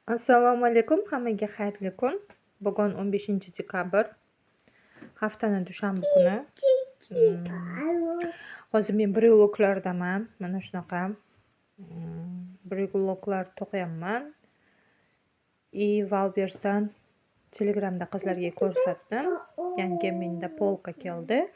Assalomu alaykum, hammaga xayrli kun. Bugun 15 dekabr, haftaning dushanba kuni. Hozir men breloklardaman. Mana shunaqa breloklar to'qiyapman. Valbersdan Telegramda qizlarga ko'rsatdim. Yangi menda polka keldi.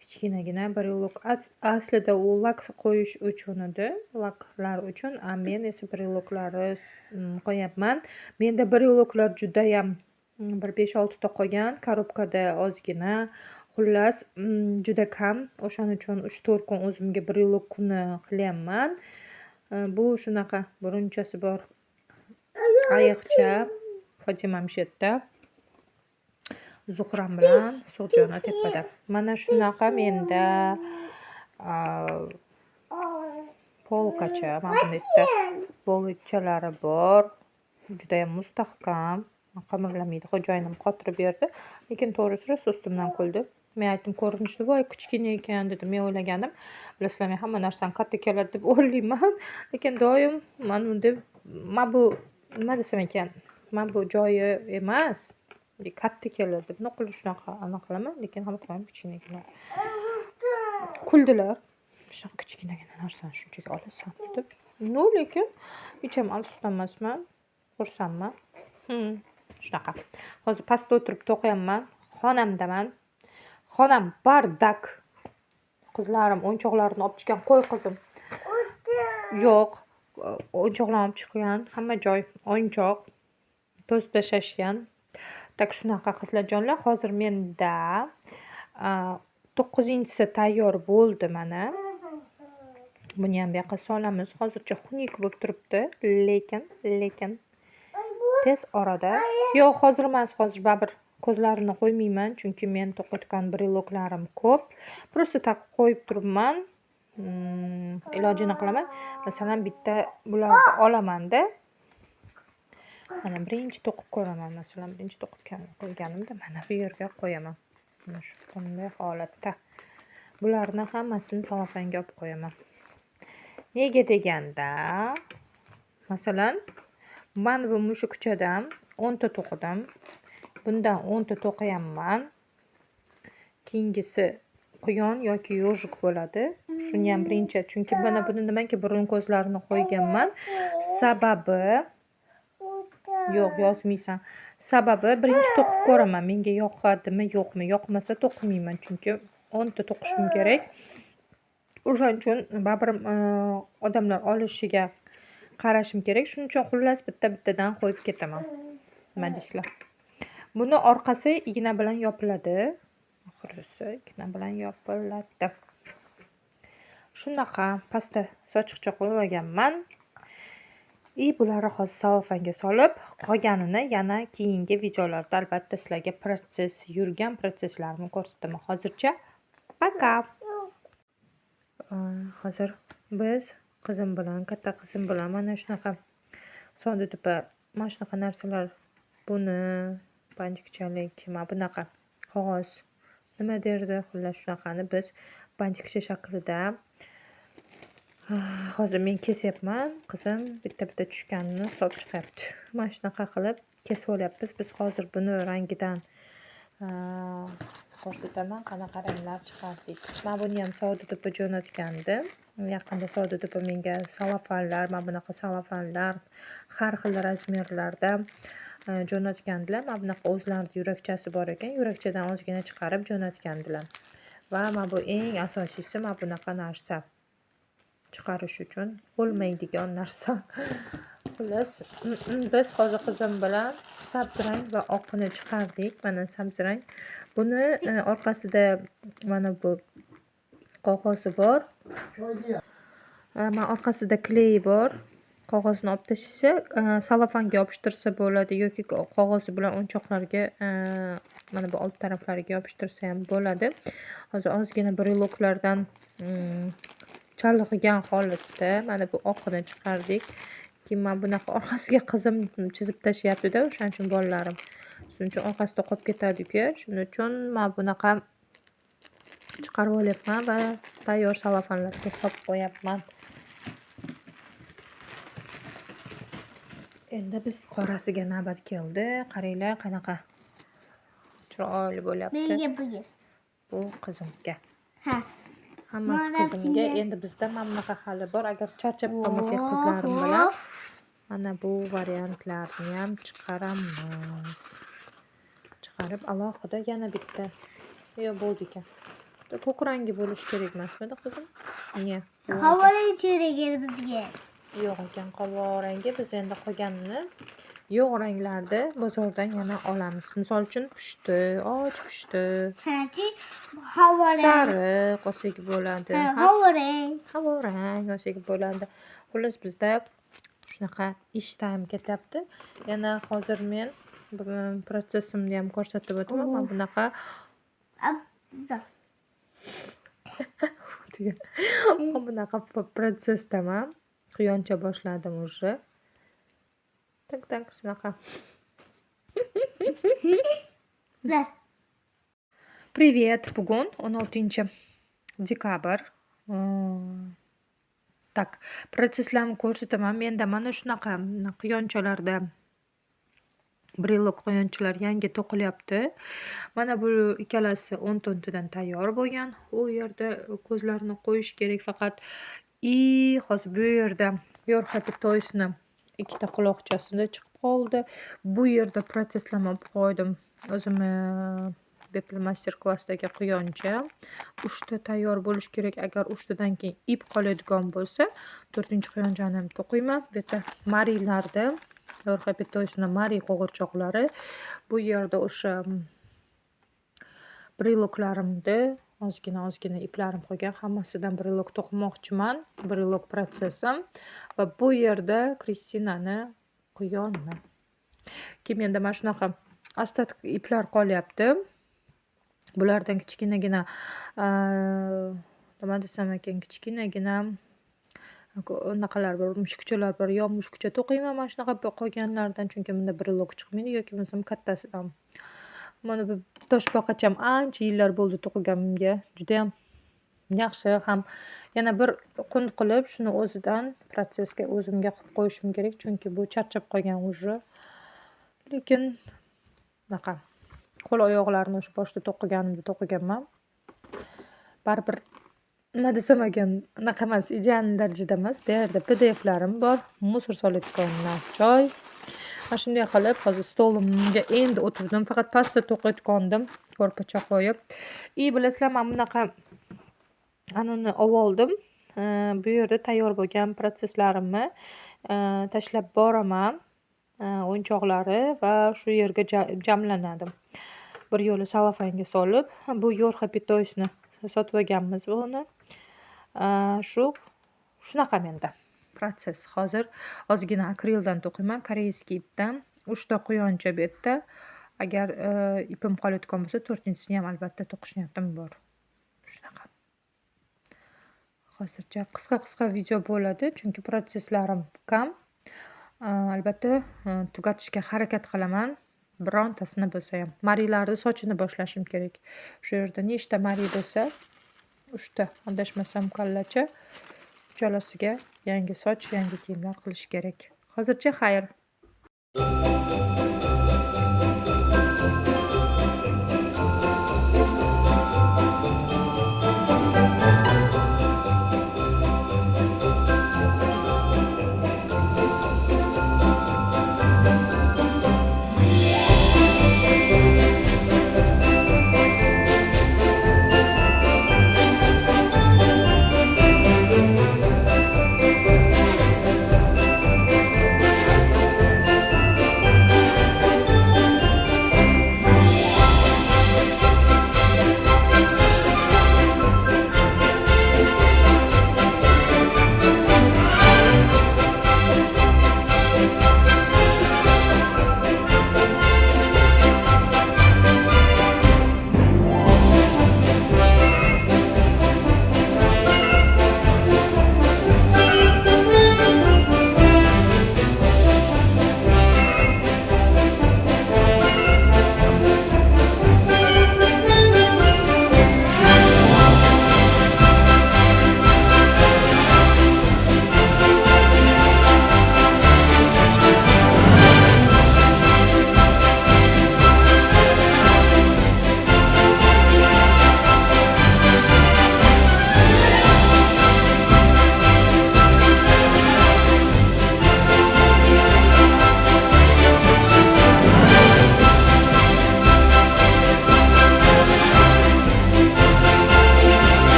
Kichkinagina brelok. Aslida u lak qo'yish uchun edi, laklar uchun, men esa breloklarni qo'yapman. Menda breloklar juda ham bir 5-6 ta qolgan, korobkada ozgina. Xullas, juda kam. O'shaning uchun 3-4 kun o'zimga brelok kuni qilyapman. Bu shunaqa burunchasi bor. Ayiqcha Fotimam shu yerda. Zuhram bilan Sug'jona tepada. Mana shunaqa menda polkacha, mana bu yerda bolitchalari bor. Juda ham mustahkam. Qimirlamaydi. Xo'jayinim qotirib berdi, lekin to'g'risi rosa ustimdan kuldi. Men aytdim, ko'rinishda voy kichkina ekan dedim. Men o'ylagandim, bilasizlar, men hamma narsani katta keladi deb o'ylayman, lekin doim mana bu nima desam ekan, mana bu joyi emas, katta keladi deb nuqul shunaqa qilaman, lekin hamma kichkina keladi. Kuldilar. Shunaqa kichkinagina narsani shunchaga olasan deb. No, lekin hech ham afsuslanmasman, xursandman. Shunaqa. Hozir pastda o'tirib to'qiyapman. Xonamdaman. Xonam bardak. Qizlarim o'yinchoqlarini olib chiqqan. Qo'y qizim. Yo'q, o'yinchoqlarni olib chiqqan. Hamma joy o'yinchoq. To'zib tashlashgan. Tak shunaqa qizlarjonlar. Hozir menda 9-si tayyor bo'ldi mana. Buni ham bu yoqqa solamiz. Hozircha xunuk bo'lib turibdi, lekin tez orada, yo'q, hozir emas, hozir baribir ko'zlarini qo'ymayman, chunki men to'qiyotgan breloklarim ko'p. Просто tak qo'yib turibman. Ilojini qilaman. Masalan, bitta bularni olaman-da. Mana birinchi to'qib ko'raman. Masalan, birinchi to'qib qo'yganimda mana bu yerga qo'yaman. Mana shu bunday holatda. Bularni hammasini salofanga olib qo'yaman. Nega deganda, masalan, mana bu mushukchadan 10 ta to'qidim. Bundan 10 ta to'qiyapman. Keyingisi quyon yoki yo'jik bo'ladi. Shuni ham birinchi, chunki mana buni nimaga burun ko'zlarini qo'yganman? Sababi yo'q, yozmaysan. Sababi birinchi to'qib ko'raman. Menga yoqadimi, yo'qmi? Yoqmasa to'qimayman, chunki 10 ta to'qishim kerak. O'shaning uchun baribir odamlar olishiga qarashim kerak. Shuning uchun xullas bitta-bittadan qo'yib ketaman. Nima deysizlar? Buni orqasi igna bilan yopiladi. Oxirisi igna bilan yopiladi. Shunaqa pastda sochiqcha qo'yib olganman. Bularni hozir salofanga solib, qolganini yana keyingi videolarda albatta sizlarga yurgan prosesslarimni ko'rsataman. Hozircha paka. Hozir biz qizim bilan, katta qizim bilan mana shunaqa soda tupa, mana shunaqa narsalar, buni bantikchalik, mana bunaqa qog'oz, nima derdi, xullas shunaqani biz bantikcha shaklida. Hozir men kesyapman, qizim bitta-bitta tushganini solib chiqyapti. Mana shunaqa qilib kesib olyapmiz. Biz hozir buni rangidan ko'rsataman, qanaqa ranglar chiqardik. Men buni ham soda tupa jo'natgandim. Yaqinda soda tupa menga salafanlar, mana bunaqa salafanlar har xil razmerlarda jo'natgandilar. Mana bunaqa o'zlarida yurakchasi bor ekan, yurakchadan ozgina chiqarib jo'natgandilar. Va mana bu eng asosiysi, mana bunaqa narsa chiqarish uchun bo'lmaydigan narsa. Xullas, biz hozir qizim bilan sabzrang va oqini chiqardik. Mana sabzrang. Buni orqasida mana bu qog'ozi bor. Mana orqasida kley bor. Qog'ozni olib tashlasa, salofanga yopishtirsa bo'ladi yoki qog'ozi bilan o'yinchoqlarga mana bu old taraflariga yopishtirsa ham bo'ladi. Hozir ozgina breloklardan chalg'igan holatda mana bu oqini chiqardik. Keyin mana bunaqa orqasiga qizim chizib tashlayapti-da, o'shaning uchun bolalarim. Shuning uchun orqasida qolib ketadi-ku. Shuning uchun mana bunaqa chiqarib olyapman va tayyor salafanlarga solib qo'yapman. Endi biz qorasiga navbat keldi. Qaranglar qanaqa chiroyli bo'lyapti. Menga buyur. Bu qizimga. Ha. Hammasi qizimga. Endi bizda mana bunaqa hali bor. Agar charchab qolmasak qizlarim bilan mana bu variantlarni ham chiqaramiz. Chiqarib alohida yana bitta. Yo bo'ldi ekan. Ko'k rangi bo'lishi kerak emasmidi qizim? Niye? Havolang kerak edi bizga. Yo'q ekan qora biz endi qolganini yo'q ranglarda bozordan yana olamiz. Misol uchun pushti, och pushti, Havorang. sariq olsak bo'ladi. Havorang olsak bo'ladi. Xullas bizda shunaqa ish time ketyapti. Yana hozir men protsessimni ham ko'rsatib o'taman. Mana bunaqa bunaqa protsessdaman. Quyoncha boshladim уже. Tak shunaqa. Привет, bugun 16-dekabr. Tak, protsesslarni ko'rsataman. Menda mana shunaqa quyonchalarda brilok quyonchalar yangi to'qilyapti. Mana bu ikkalasi 10 to'ntadan tayyor bo'lgan. U yerda ko'zlarni qo'yish kerak faqat. Hozir bu yerda Your Happy Toys'ni ikkita quloqchasida chiqib qoldi. Bu yerda protsesslarni olib qo'ydim. O'zimni bepul master klassdagi quyoncha. 3 ta tayyor bo'lish kerak. Agar 3 tadan keyin ip qoladigan bo'lsa, 4-quyonchani ham to'qiyman. Bu yerda marilarda Your Happy Toys'ni mari qo'g'irchoqlari. Bu yerda o'sha briloklarimni ozgina iplarim qolgan. Hammasidan brilok to'qimoqchiman. Brilok protsessim. Va bu yerda Kristinani quyonni. Keyin menda mana shunaqa ostatik iplar qolyapti. Bulardan kichkinagina nima desam ekan, kichkinagina unaqalar bor, mushukchalar bor. Yo mushukcha to'qiyman mana shunaqa qolganlardan, chunki bunda brilok chiqmaydi yoki bo'lmasam kattasidan. Mana bu toshbaqacham ancha yillar bo'ldi to'qiganimga. Juda ham yaxshi. Ham yana bir qund qilib shuni o'zidan protsessga o'zimga qilib qo'yishim kerak, chunki bu charchab qolgan уже. Lekin bunaqa qo'l oyoqlarni o'sha boshda to'qiganimda to'qiganman. Baribir nima desam ekan, unaqa emas, ideal darajada emas. Bu yerda PDFlarim bor, musor soladigan joy. Mana shunday qilib hozir stolimga endi o'tirdim. Faqat pasta to'qayotgandim, ko'rpacha qo'yib. Bilasizlar, men bunaqa anani oldim. Bu yerda tayyor bo'lgan protsesslarimni tashlab boraman. O'yinchoqlari va shu yerga jamlanadi. Bir yo'li salofanga solib, bu Your Happy Toys'ni sotib olganmiz buni. Shunaqa menda protsess. Hozir ozgina akrildan to'qiyman, koreyskiy ipdan. 3 ta quyoncha bu yerda. Agar ipim qoladigan bo'lsa, 4-chisini ham albatta to'qish niyatim bor. Shunaqa. Hozircha qisqa video bo'ladi, chunki protsesslarim kam. Albatta tugatishga harakat qilaman. Birontasini bo'lsa ham. Marilarni sochini boshlashim kerak. Shu yerda nechta mari bo'lsa, 3 ta, adashmasam kallacha. Uchalasiga yangi soch, yangi kiyimlar qilish kerak. Hozircha xayr.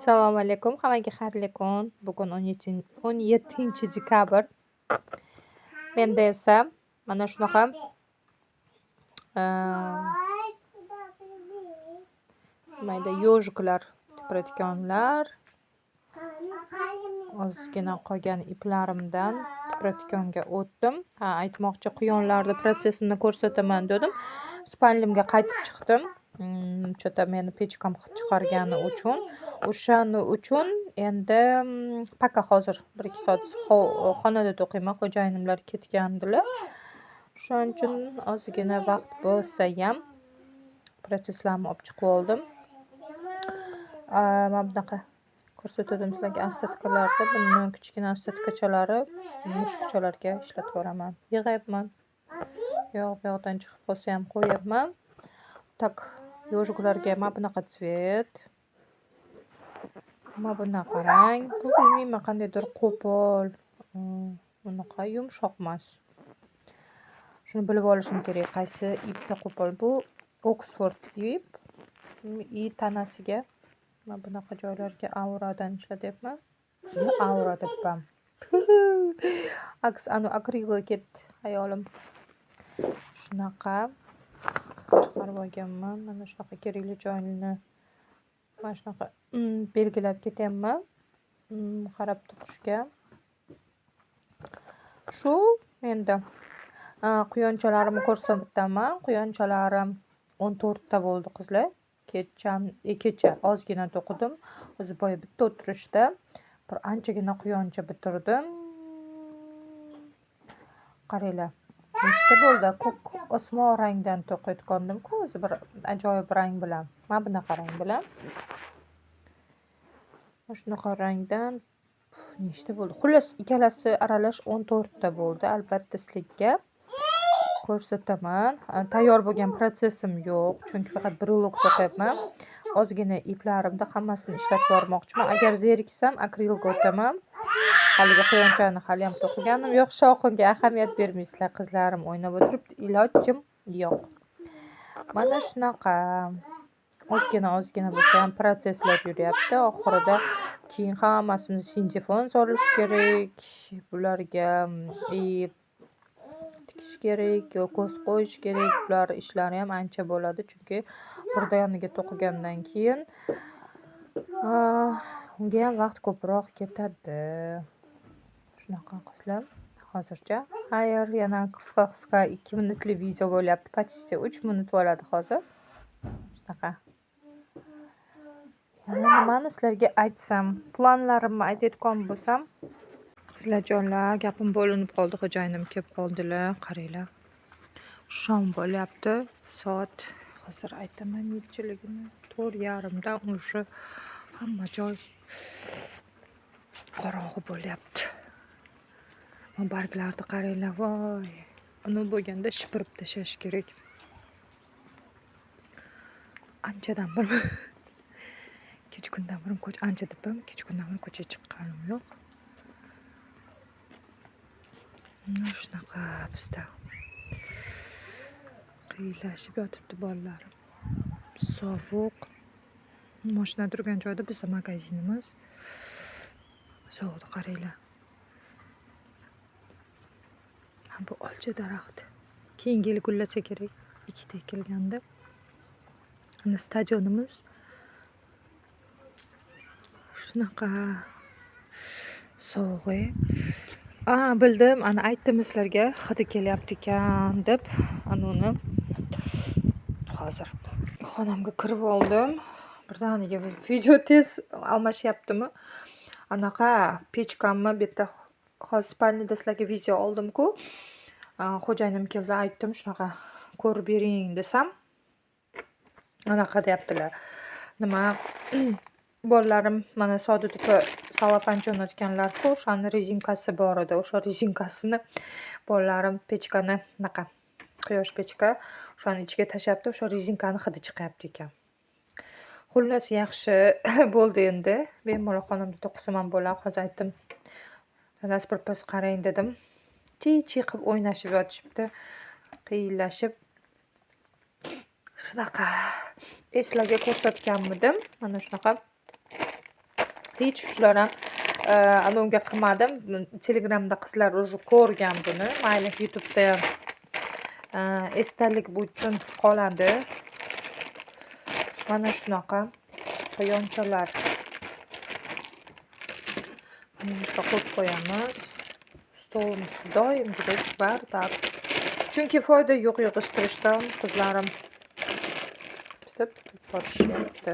Assalomu alaykum, hammaga xayrli kun. Bugun 17 dekabr. Menda esa mana shunaqa mayda yojiklar, tipratikonlar, ozgina qolgan iplarimdan tipratikonga o'tdim. Aytmoqchi, quyonlarni protsessini ko'rsataman dedim. Spalnimga qaytib chiqdim. Cho'ta meni pechkam chiqargani uchun, o'shani uchun endi paka hozir 1-2 soat xonada o'qiyman, xo'jayinimlar ketgandilar. Shuning uchun ozgina vaqt bo'lsa ham protsesslarni olib chiqib oldim. Mana bunaqa ko'rsatdim sizlarga astetkalarni, buni kichkina astetkachalarni mushukchalarga ishlatib yuboraman. Yig'ayapman. Yo'q, bu yoqdan chiqib qolsa ham qo'yapman. Tak, yojiklarga mana bunaqa tsvet. Mana bunaqa rang. Bu bilmayman, qandaydir qo'pol. Bunaqa yumshoq emas. Shuni bilib olishim kerak, qaysi ipda qo'pol. Bu Oxford ip. I tanasiga mana bunaqa joylarga avradan ishlatyapman. Avra debman. Akrilga ketdi hayolim. Shunaqa chiqarib olganman. Mana shunaqa kerakli joyini mana shunaqa belgilab ketyapman. Qarab turishga. Shu endi quyonchalarimni ko'rsataman. Quyonchalarim 14 ta bo'ldi qizlar. Kecha ozgina to'qidim. O'zi boya bitta o'tirishda bir anchagina quyoncha bitirdim. Qaranglar. Nechta bo'ldi? Ko'k osmon rangdan to'qiyotgandim-ku, o'zi bir ajoyib rang bilan. Mana bunaqa rang bilan. Mana shunaqa rangdan nechta bo'ldi? Xullas, ikkalasi aralash 14 ta bo'ldi. Albatta sizlarga ko'rsataman. Tayyor bo'lgan protsessim yo'q, chunki faqat bir ulug' to'qiyapman. Ozgina iplarimda hammasini ishlatib bormoqchiman. Agar zeriksam, akrilga o'taman. Haligi quyonchani hali ham to'qiganim yo'q. Shovqinga ahamiyat bermaysizlar, qizlarim o'ynab o'tiribdi. Ilojim yo'q. Mana shunaqa ozgina bo'lsa ham protsesslar yuryapti. Oxirida keyin hammasini sintefon solish kerak. Bularga tikish kerak, ko'z qo'yish kerak. Bular ishlari ham ancha bo'ladi, chunki birdaniga to'qigandan keyin unga ham vaqt ko'proq ketadi. Shunaqa qizlar. Hozircha xayr, yana qisqa 2 minutlik video bo'lyapti. Почти 3 minut bo'ladi hozir. Shunaqa. Yana nimani sizlarga aytsam, planlarimni aytayotgan bo'lsam, qizlarjonlar, gapim bo'linib qoldi, xo'jayinim kelib qoldilar. Qaranglar. Shom bo'lyapti. Soat hozir aytaman nechiligini. 4:30 dan уже hamma joy qorong'i bo'lyapti. Barglarni qaranglar, voy. Uni bo'lganda shipirib tashlash kerak. Anchadan bir kechqurundan bir ancha debam, kechqurundan bir ko'chaga chiqqanim yo'q. Mana shunaqa bizda qiylashib yotibdi bolalarim. Sovuq. Mashina turgan joyda bizda magazinimiz. Sovuqda qaranglar. Bu olcha daraxti. Keyingi yil gullasa kerak. 2 ta ekilganda. Mana stadionimiz. Shunaqa sovuq. Bildim, ana aytdim sizlarga, hidi kelyapti ekan deb. Uni hozir xonamga kirib oldim. Birdaniga video tez almashyaptimi? Anaqa pechkamni bu yerda hozir spalnida sizlarga video oldim-ku. Xo'jayinim keldi, aytdim, shunaqa ko'rib bering desam, anaqa deyaptilar. Nima? Bolalarim mana sodada salafancha o'ynatganlar-ku, o'shani rezinkasi bor edi. O'sha rezinkasini bolalarim pechkani anaqa quyosh pechka, o'shani ichiga tashlabdi, o'sha rezinkani hidi chiqyapti ekan. Xullas, yaxshi bo'ldi endi. Bemalol xonamda to'qisam ham bo'ladi. Hozir aytdim, dadasi birpas qarang dedim. Chiy qilib o'ynashib yotishibdi, qiyinlashib. Shunaqa. Sizlarga ko'rsatganmidim. Mana shunaqa hech shular ham unga qilmadim. Telegramda qizlar уже ko'rgan buni. Mayli YouTube'da ham esdalik uchun qoladi. Mana shunaqa quyonchalar. Mana shunaqa qo'yib qo'yamiz. Stolimiz doimgidek bardab. Chunki foyda yo'q yig'ishtirishdan qizlarim bitib borishyapti.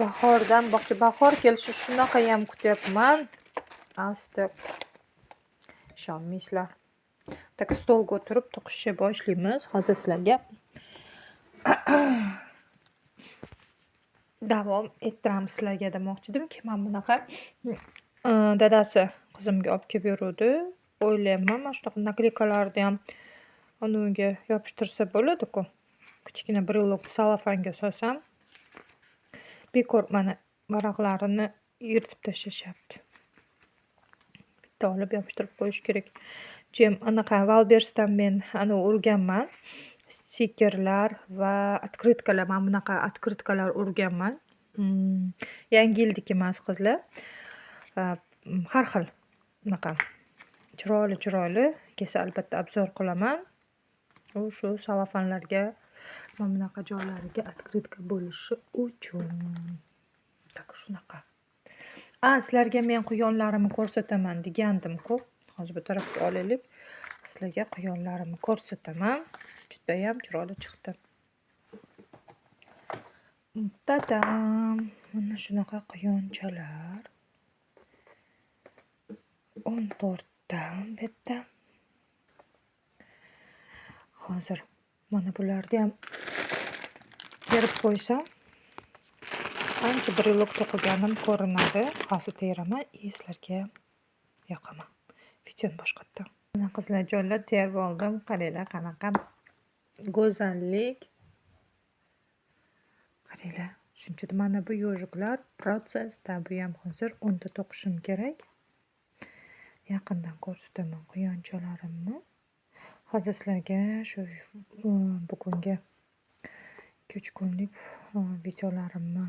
Bahordan bahor kelishi shunaqa ham kutyapman. Asta ishonmaysizlar. Tak stolga o'tirib to'qishga boshlaymiz. Hozir sizlarga davom ettiramiz sizlarga demoqchi edimki, men bunaqa dadasi qizimga olib kelib beruvdi. O'ylayman, mana shunaqa nakleykalarni ham unga yopishtirsa bo'ladi-ku. Kichkina brelok salofanga solsam, bekor mana varaqlarini yirtib tashlashyapti. Bitta olib yopishtirib qo'yish kerak. Jem anaqa Valbersdan men o'rganman. Stikerlar va открыткаlar, men bunaqa открыткаlar o'rganman. Yangi yildagi emas qizlar. Har xil bunaqa chiroyli kelsa albatta obzor qilaman. Shu salafonlarga mana bunaqa joylariga открытка bo'lishi uchun. Tak shunaqa. Sizlarga men quyonlarimni ko'rsataman degandim-ku. Hozir bu tarafga olaylik. Sizlarga quyonlarimni ko'rsataman. Juda ham chiroyli chiqdi. Tadam! Mana shunaqa quyonchalar. 14 dan bitta. Hozir mana bularni ham terib qo'ysam, ancha brelok to'qiganim ko'rinadi. Hozir teraman, sizlarga yoqaman. Videoni boshqatdan. Mana qizlar joylar terib oldim. Qaranglar, qanaqa go'zallik. Qaranglar, shunchaki mana bu yojiklar protsessda. Bu ham hozir 10 ta to'qishim kerak. Yaqindan ko'rsataman quyonchalarimni. Hozir sizlarga shu bugungi 2-3 kunlik videolarimni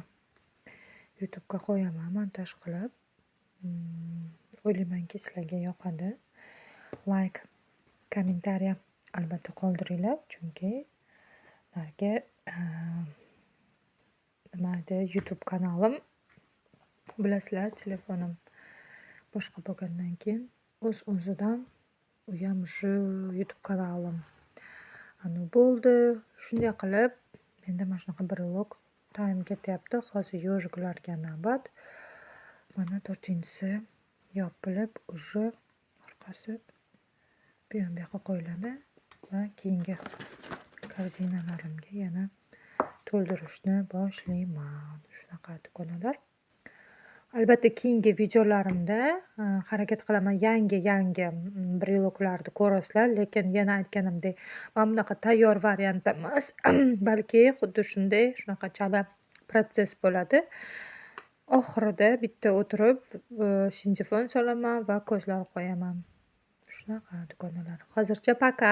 YouTube'ga qo'yaman montaj qilib. O'ylaymanki sizlarga yoqadi. Like, kommentariy albatta qoldiringlar, chunki ularga YouTube kanalim bilasizlar, telefonim boshqa bo'lgandan keyin o'zidan u ham shu YouTube kanalim bo'ldi. Shunday qilib menda mana shunaqa brelok time ketyapti. Hozir yojiklarga navbat. Mana 4-inchisi yopilib, уже orqasi bu yoqqa qo'yiladi va keyingi korzinalarimga yana to'ldirishni boshlayman. Shunaqa do'konlar. Albatta keyingi videolarimda harakat qilaman yangi breloklarni ko'rasizlar, lekin yana aytganimdek, mana bunaqa tayyor variant emas. Balki xuddi shunday shunaqa chala protsess bo'ladi. Oxirida bitta o'tirib sinjifon solaman va ko'zlar qo'yaman. Shunaqa do'konlar. Hozircha paka.